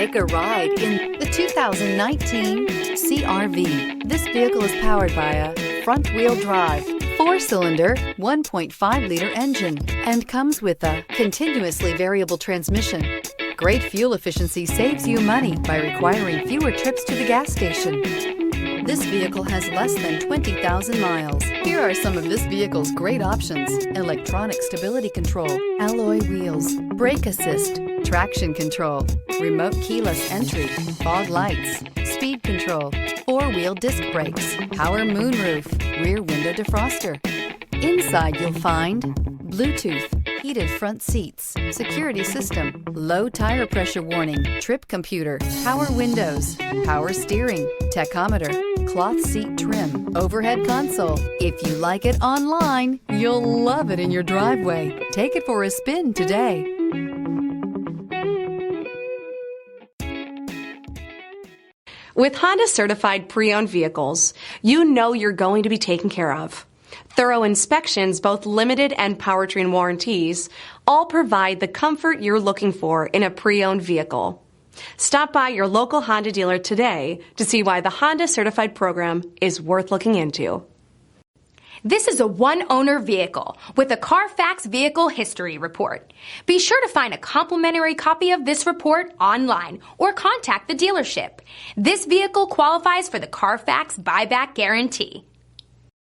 Take a ride in the 2019 CR-V. This vehicle is powered by a front-wheel drive, 4-cylinder, 1.5-liter engine, and comes with a continuously variable transmission. Great fuel efficiency saves you money by requiring fewer trips to the gas station. This vehicle has less than 20,000 miles. Here are some of this vehicle's great options: electronic stability control, alloy wheels, brake assist, traction control, remote keyless entry, fog lights, speed control, 4-wheel disc brakes, power moonroof, rear window defroster. Inside you'll find Bluetooth, heated front seats, security system, low tire pressure warning, trip computer, power windows, power steering, tachometer, cloth seat trim, overhead console. If you like it online, you'll love it in your driveway. Take it for a spin today. With Honda certified pre-owned vehicles, you know you're going to be taken care of. Thorough inspections, both limited and powertrain warranties, all provide the comfort you're looking for in a pre-owned vehicle. Stop by your local Honda dealer today to see why the Honda Certified program is worth looking into. This is a one-owner vehicle with a CARFAX Vehicle History Report. Be sure to find a complimentary copy of this report online or contact the dealership. This vehicle qualifies for the CARFAX Buyback Guarantee.